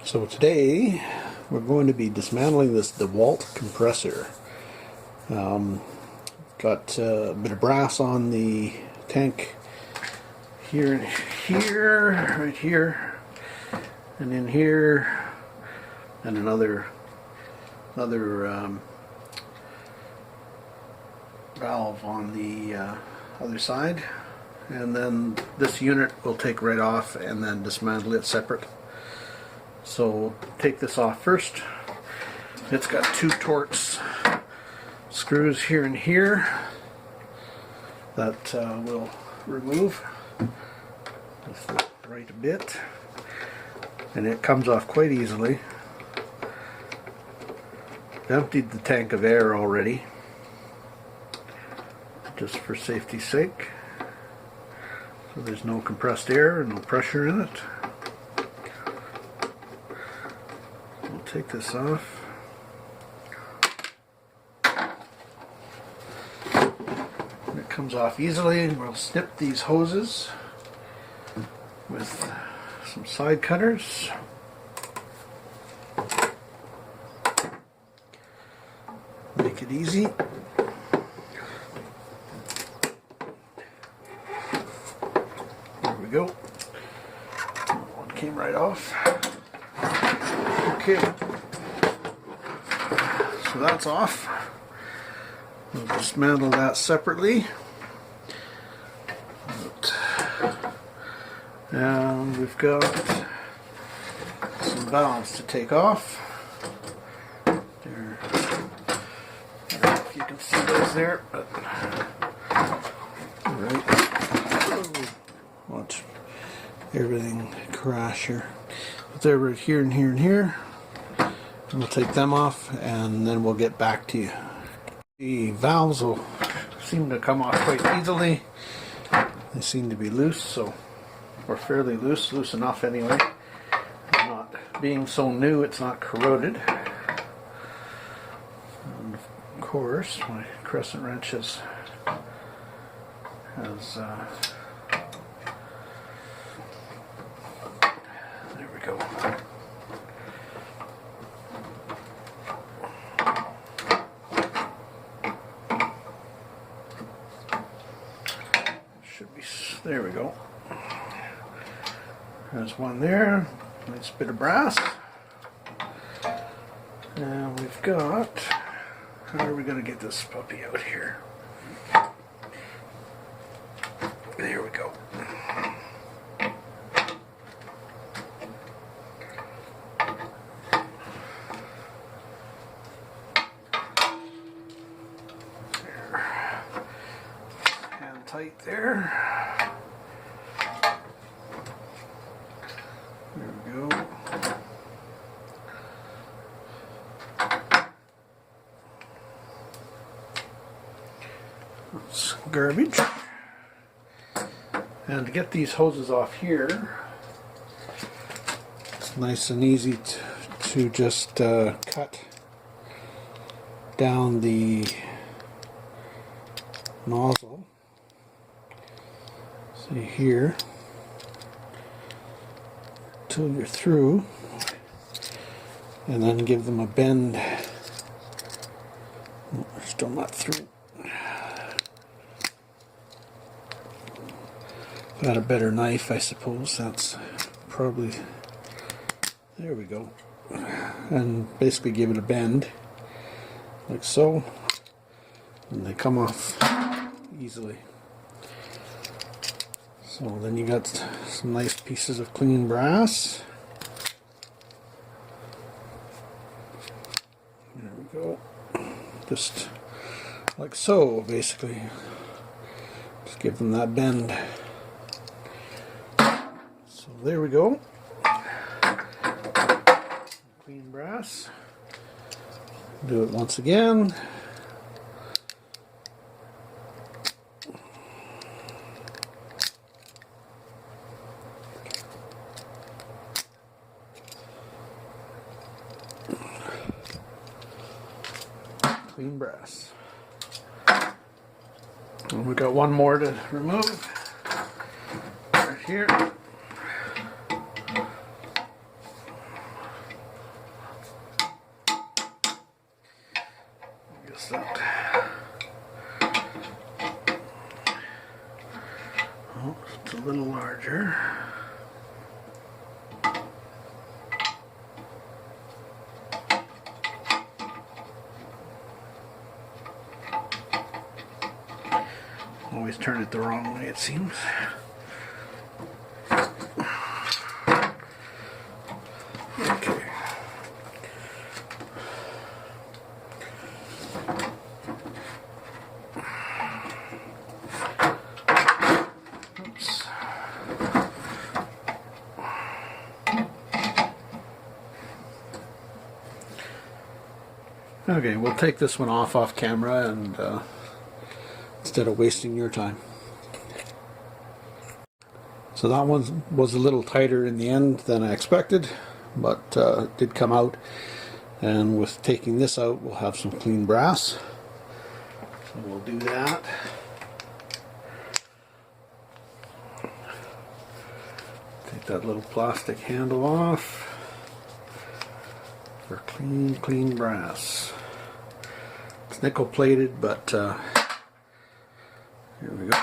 So today we're going to be dismantling this Dewalt compressor. Got a bit of brass on the tank here and here, right here, and in here, and another valve on the other side. And then this unit we'll take right off and then dismantle it separate. So take this off first. It's got two Torx screws here and here that we'll remove with the right bit, and it comes off quite easily. Emptied the tank of air already, just for safety's sake, so there's no compressed air and no pressure in it. We'll take this off. It comes off easily. We'll snip these hoses with some side cutters. Make it easy. There we go. One came right off. Okay. So that's off. We'll dismantle that separately. And we've got some valves to take off. There. I don't know if you can see those there, but alright. Watch everything crash here. But they're right here and here and here. And we'll take them off and then we'll get back to you. The valves will seem to come off quite easily. They seem to be loose, so or fairly loose enough anyway. Not being so new, it's not corroded. And of course, my crescent wrench has there we go. Should be, there we go. There's one there, nice bit of brass. And we've got, how are we going to get this puppy out here? There we go. There. Hand tight there. There we go. That's garbage. And to get these hoses off here, it's nice and easy to just cut down the nozzle. See here. Till you're through, and then give them a bend. Oh, we're still not through. Got a better knife, I suppose. That's probably, there we go. And basically give it a bend, like so, and they come off easily. So then you got some nice pieces of clean brass. There we go. Just like so, basically. Just give them that bend. So there we go. Clean brass. Do it once again. Clean brass. And we've got one more to remove. Right here. larger. Always turn it the wrong way, it seems. Okay. Oops. Okay, we'll take this one off camera and instead of wasting your time. So that one was a little tighter in the end than I expected, but it did come out. And with taking this out, we'll have some clean brass. So we'll do that. Take that little plastic handle off for clean brass. It's nickel plated, but here we go.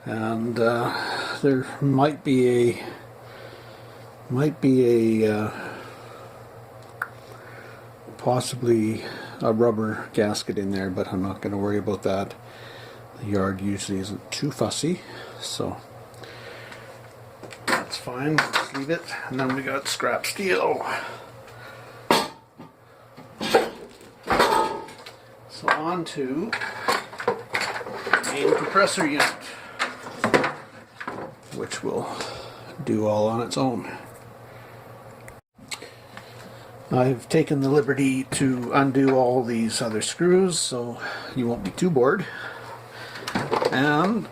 And there might be a possibly a rubber gasket in there, but I'm not going to worry about that. The yard usually isn't too fussy, so that's fine. Just leave it. And then we got scrap steel. So on to the main compressor unit, which will do all on its own. I've taken the liberty to undo all these other screws so you won't be too bored. And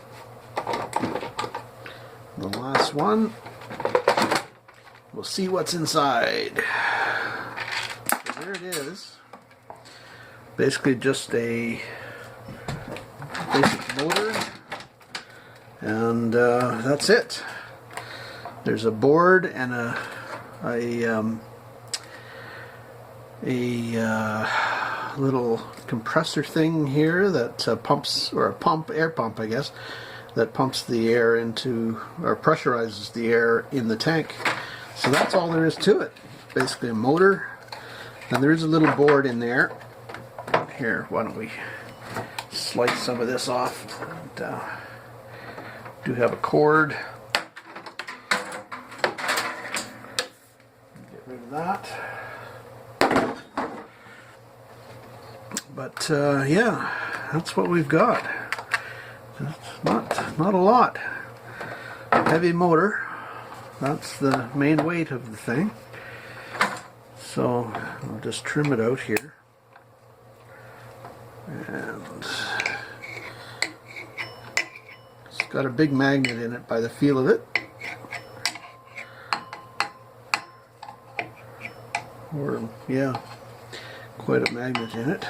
the last one, we'll see what's inside. So there it is. Basically just a basic motor, and that's it. There's a board and a little compressor thing here that pumps, or air pump I guess, that pumps the air into, or pressurizes the air in the tank. So that's all there is to it. Basically a motor, and there is a little board in there. Here, why don't we slice some of this off. And, do have a cord. Get rid of that. But yeah, that's what we've got. Not a lot. Heavy motor. That's the main weight of the thing. So I'll just trim it out here. And it's got a big magnet in it by the feel of it. Or, yeah, quite a magnet in it.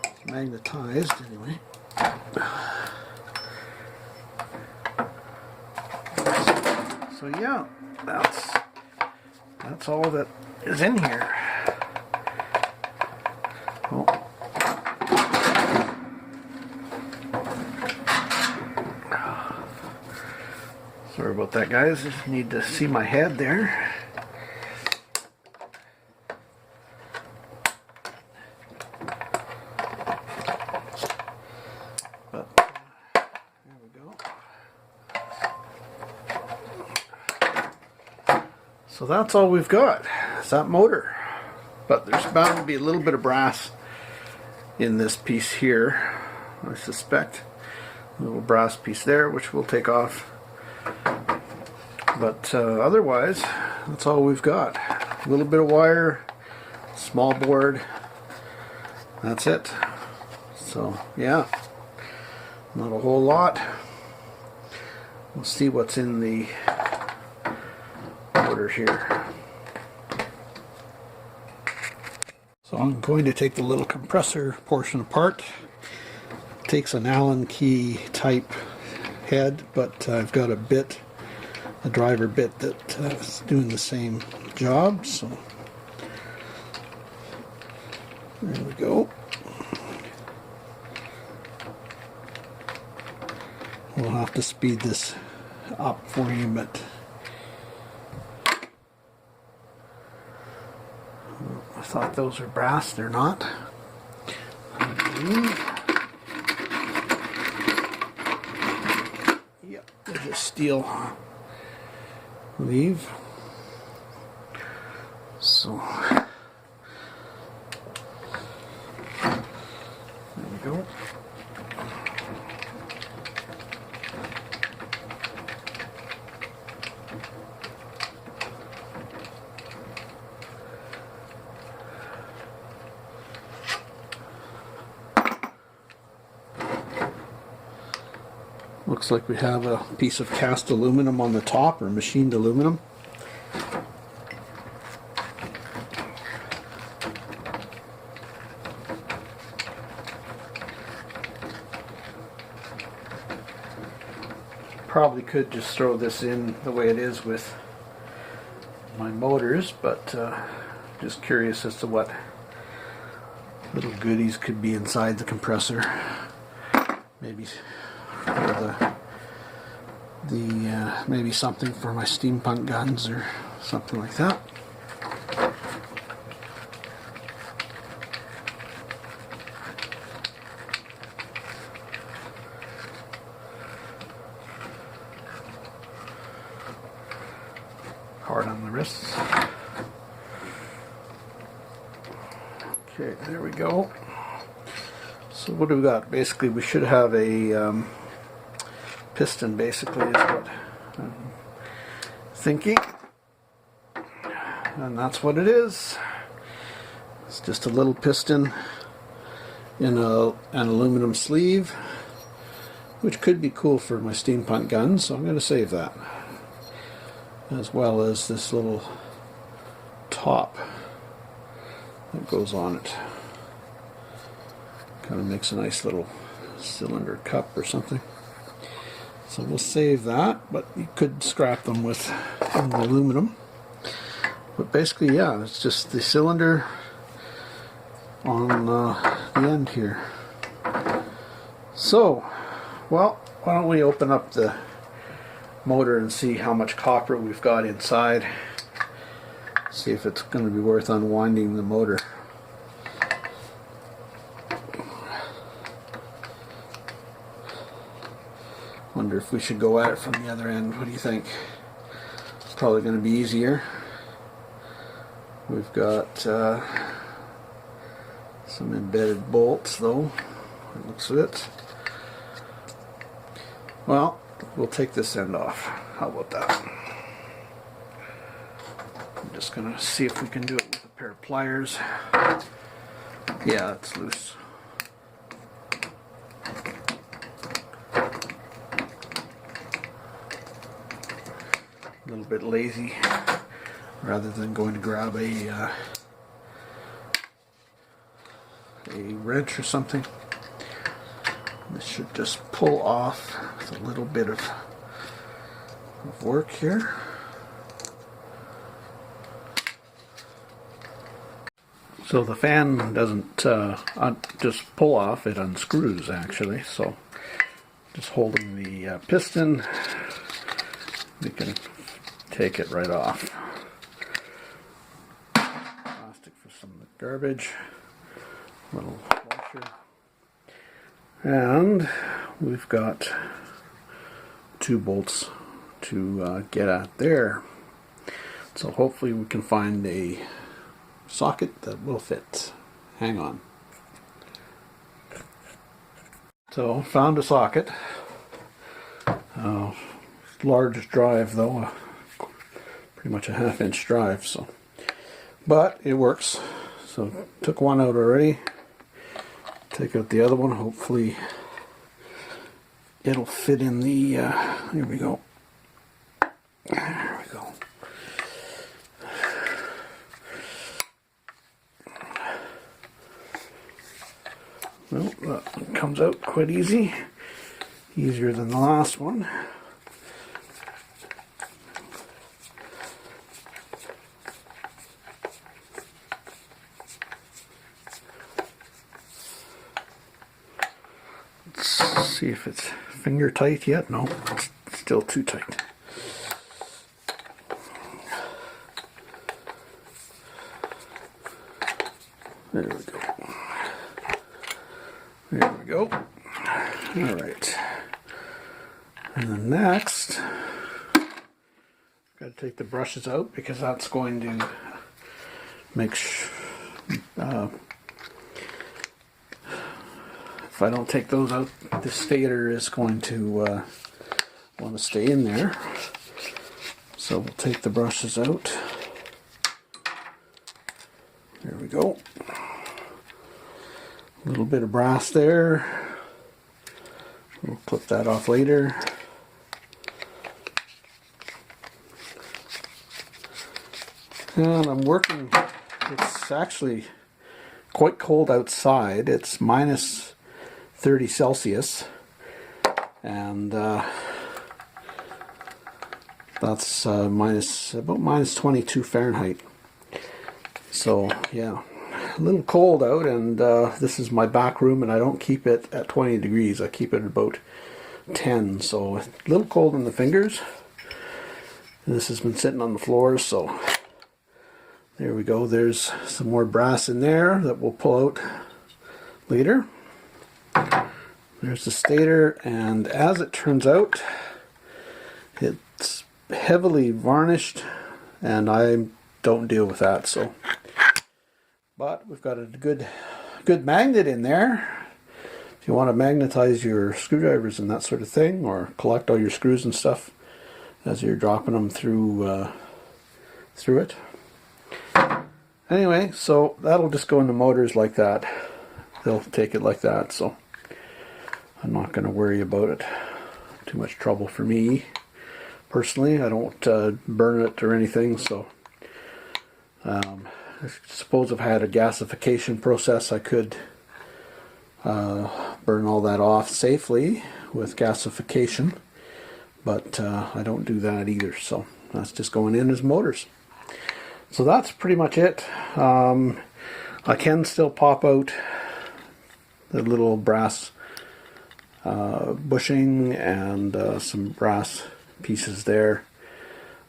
It's magnetized anyway. So yeah, that's all that is in here. Oh. Sorry about that, guys. Just need to see my head there. But there we go. So that's all we've got. It's that motor. But there's bound to be a little bit of brass in this piece here, I suspect. A little brass piece there, which we'll take off. But otherwise, that's all we've got. A little bit of wire, small board. That's it. So, yeah, not a whole lot. We'll see what's in the motor here. So I'm going to take the little compressor portion apart. It takes an Allen key type head, but I've got a bit, a driver bit that's doing the same job. So there we go. We'll have to speed this up for you, but I thought those were brass. They're not. Yep, they're just steel leave. So there we go. Looks like we have a piece of cast aluminum on the top, or machined aluminum. Probably could just throw this in the way it is with my motors, but just curious as to what little goodies could be inside the compressor. Maybe maybe something for my steampunk guns or something like that. Hard on the wrists. Okay, there we go. So what do we got? Basically, we should have a piston, basically, is what I'm thinking. And that's what it is. It's just a little piston in an aluminum sleeve, which could be cool for my steampunk guns, so I'm going to save that. As well as this little top that goes on it. Kind of makes a nice little cylinder cup or something. So we'll save that, but you could scrap them with the aluminum. But basically, yeah, it's just the cylinder on the end here. So, well, why don't we open up the motor and see how much copper we've got inside. See if it's going to be worth unwinding the motor. Wonder if we should go at it from the other end. What do you think? It's probably going to be easier. We've got some embedded bolts though, it looks of it. Well, we'll take this end off. How about that? I'm just going to see if we can do it with a pair of pliers. Yeah, it's loose. A little bit lazy, rather than going to grab a wrench or something. This should just pull off with a little bit of work here. So the fan doesn't just pull off, it unscrews actually. So just holding the piston, we can take it right off. Plastic for some of the garbage, little washer, and we've got 2 bolts to get at there. So hopefully we can find a socket that will fit. Hang on. So found a socket. Large drive though, pretty much a 1/2-inch drive. So, but it works. So took one out already. Take out the other one. Hopefully it'll fit in the. Here we go. There we go. Well, that comes out quite easy. Easier than the last one. Let's see if it finger tight yet? No, it's still too tight. There we go. There we go. All right. And then next, got to take the brushes out because that's going to make if I don't take those out, the stator is going to want to stay in there. So we'll take the brushes out. There we go. A little bit of brass there. We'll clip that off later. And I'm working, it's actually quite cold outside. It's minus 30 Celsius. And that's about minus 22 Fahrenheit. So yeah, a little cold out, and this is my back room, and I don't keep it at 20 degrees. I keep it at about 10, so a little cold in the fingers. And this has been sitting on the floor, so there we go. There's some more brass in there that we'll pull out later. There's the stator, and as it turns out, it's heavily varnished, and I don't deal with that. So, but we've got a good magnet in there. If you want to magnetize your screwdrivers and that sort of thing, or collect all your screws and stuff as you're dropping them through it. Anyway, so that'll just go in the motors like that. They'll take it like that, so I'm not going to worry about it. Too much trouble for me personally. I don't burn it or anything, so I suppose if I had a gasification process, I could burn all that off safely with gasification, but I don't do that either, so that's just going in as motors. So that's pretty much it. I can still pop out the little brass bushing and some brass pieces there,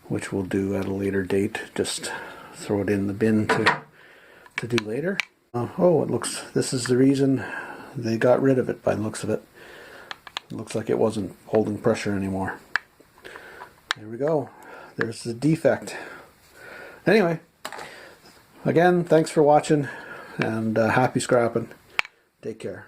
which we'll do at a later date. Just throw it in the bin to do later. Oh, this is the reason they got rid of it by the looks of it. It looks like it wasn't holding pressure anymore. There we go. There's the defect. Anyway, again, thanks for watching, and happy scrapping. Take care.